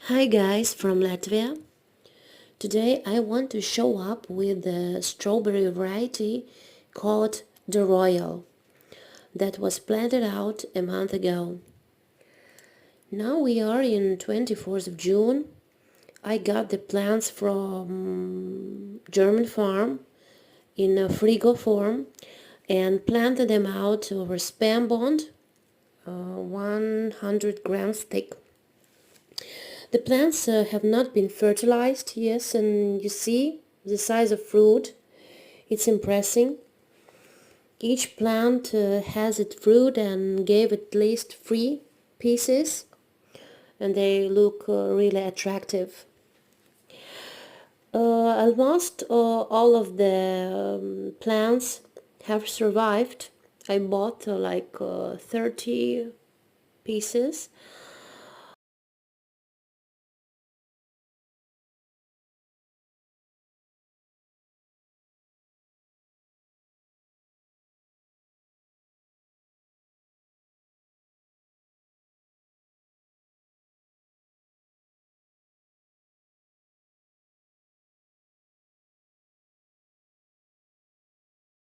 Hi guys from Latvia. Today I want to show up with the strawberry variety called daroyal that was planted out a month ago. Now we are in 24th of June. I got the plants from German farm in a frigo form and planted them out over spam bond, 100 grams thick. The plants have not been fertilized, yes, and you see the size of fruit. It's impressive. Each plant has its fruit and gave at least 3 pieces, and they look really attractive. Almost all of the plants have survived. I bought 30 pieces,